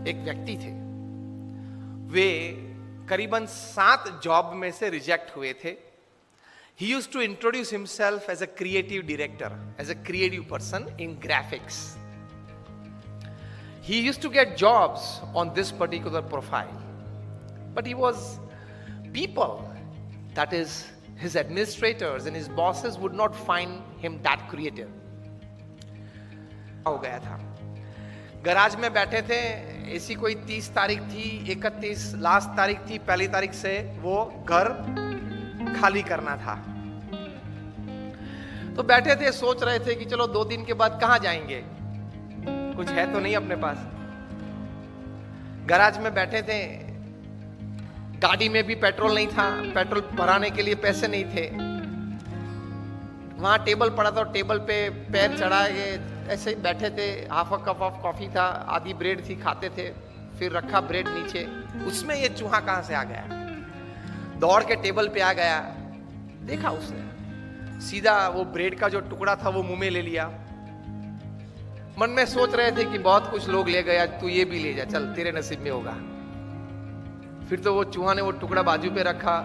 एक व्यक्ति थे, वे करीबन 7 जॉब में से रिजेक्ट हुए थे. He used to introduce himself as a creative director, as a creative person in graphics. He used to get jobs on this particular profile, but he was people, that is his administrators and his bosses, would not find him that creative. हो गया था, garage में बैठे थे, ऐसी कोई 30 तारीख थी, 31 लास्ट तारीख थी, पहली तारीख से वो घर खाली करना था. तो बैठे थे, सोच रहे थे कि चलो 2 दिन के बाद कहां जाएंगे, कुछ है तो नहीं अपने पास. गराज में बैठे थे, गाड़ी में भी पेट्रोल नहीं था, पेट्रोल भराने के लिए पैसे नहीं थे. वहां टेबल पड़ा था, टेबल पे पैर चढ़ा के ऐसे ही बैठे थे. Half a cup of coffee था, आधी ब्रेड थी, खाते थे. फिर रखा ब्रेड नीचे, उसमें ये चूहा कहां से आ गया, दौड़ के टेबल पे आ गया. देखा उसने, सीधा वो ब्रेड का जो टुकड़ा था वो मुंह में ले लिया. मन में सोच रहे थे कि बहुत कुछ लोग ले गए, आज तू ये भी ले जा, चल तेरे नसीब में होगा. फिर तो वो चूहा ने वो टुकड़ा बाजू पे रखा,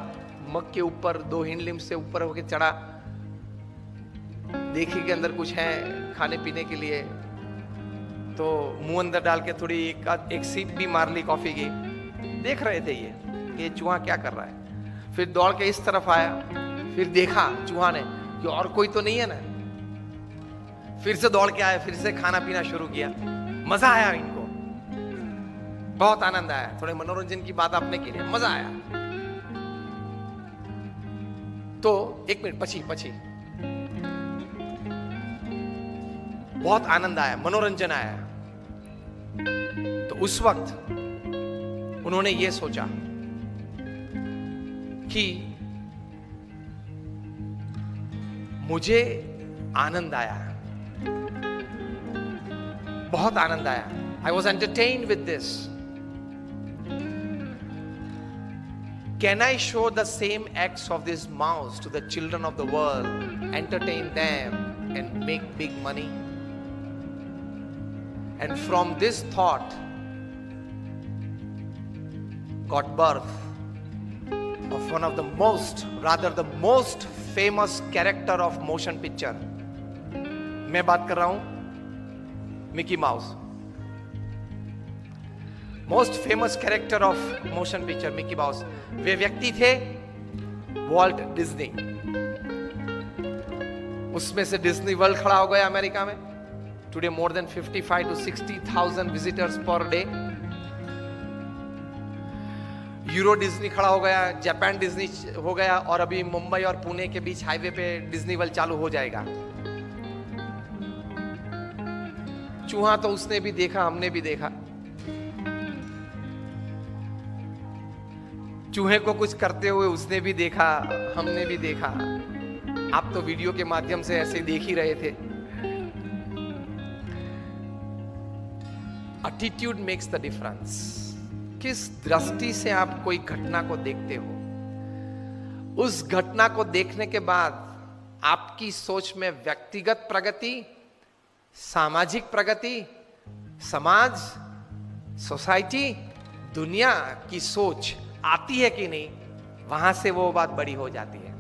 मग के ऊपर 2 हिंड लिम्ब से ऊपर होके चढ़ा. देखी के अंदर कुछ है खाने पीने के लिए, तो मुंह अंदर डाल के थोड़ी एक सीप भी मार ली कॉफी की. देख रहे थे ये चूहा क्या कर रहा है. फिर दौड़ के इस तरफ आया, फिर देखा चूहा ने कि और कोई तो नहीं है ना. फिर से दौड़ के आया, फिर से खाना पीना शुरू किया. मजा आया इनको, बहुत आनंद आया. थोड़े मनोरंजन की बात आपने की, मजा आया. तो 1 मिनट पची बहुत आनंद आया, मनोरंजन आया. तो उस वक्त उन्होंने ये सोचा कि मुझे आनंद आया, बहुत आनंद आया. I was entertained with this. Can I show the same acts of this mouse to the children of the world, entertain them and make big money? And from this thought got birth of one of the most, rather the most famous character of motion picture. मैं बात कर रहा हूं Mickey Mouse. Most famous character of motion picture Mickey Mouse. वे व्यक्ति थे Walt Disney. उसमें से डिज्नी वर्ल्ड खड़ा हो गया अमेरिका में. Today more than 55 to 60,000 visitors per day. Euro Disney खड़ा हो गया, जापान डिज्नी हो गया, और अभी मुंबई और पुणे के बीच हाईवे पे डिज्नी वर्ल्ड चालू हो जाएगा. चूहा तो उसने भी देखा, हमने भी देखा. चूहे को कुछ करते हुए उसने भी देखा, हमने भी देखा. आप तो वीडियो के माध्यम से ऐसे देख ही रहे थे. Attitude makes the difference. किस दृष्टि से आप कोई घटना को देखते हो, उस घटना को देखने के बाद आपकी सोच में व्यक्तिगत प्रगति, सामाजिक प्रगति, समाज, सोसाइटी, दुनिया की सोच आती है कि नहीं, वहां से वो बात बड़ी हो जाती है.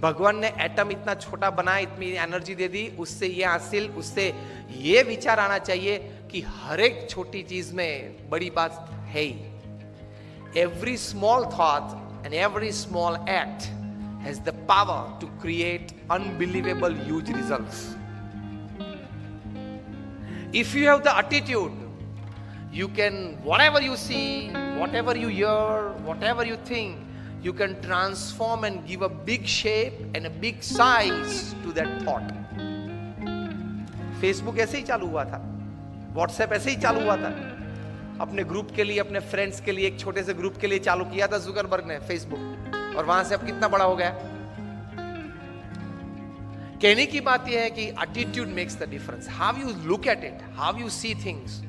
भगवान ने एटम इतना छोटा बनाया, इतनी एनर्जी दे दी, उससे ये हासिल, उससे ये विचार आना चाहिए कि हर एक छोटी चीज में बड़ी बात है ही. Every small thought and every small act has the power to create unbelievable huge results. If you have the attitude, you can, whatever you see, whatever you hear, whatever you think, you can transform and give a big shape and a big size to that thought. Facebook ऐसे ही चालू हुआ था, WhatsApp ऐसे ही चालू हुआ था. अपने group के लिए, अपने फ्रेंड्स के लिए, एक छोटे से ग्रुप के लिए चालू किया था जुकरबर्ग ने Facebook, और वहां से अब कितना बड़ा हो गया. कहने की बात यह है कि attitude makes the difference. How you look at it, how you see things.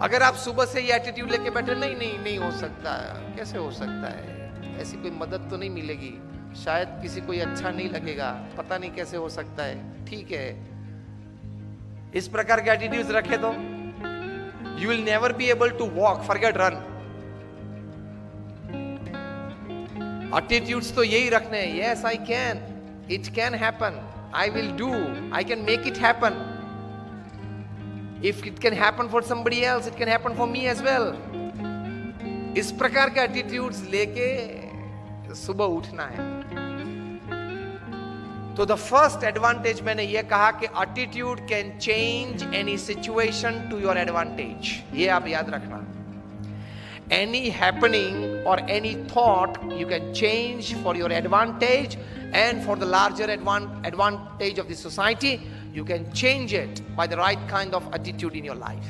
अगर आप सुबह से ये एटीट्यूड लेके बैठे, नहीं हो सकता, कैसे हो सकता है, ऐसी कोई मदद तो नहीं मिलेगी, शायद किसी को अच्छा नहीं लगेगा, पता नहीं कैसे हो सकता है, ठीक है, इस प्रकार के एटीट्यूड्स रखे तो You will never be able to walk, forget run. Attitudes तो यही रखने हैं. Yes, I can. It can happen. I will do. I can make it happen. If it can happen for somebody else, it can happen for me as well. इस प्रकार के attitudes लेके सुबह उठना है. तो द फर्स्ट एडवांटेज मैंने ये कहा कि attitude can change any situation to your advantage. ये आप याद रखना. Any happening or any thought you can change for your advantage and for the larger advantage of the society. You can change it by the right kind of attitude in your life.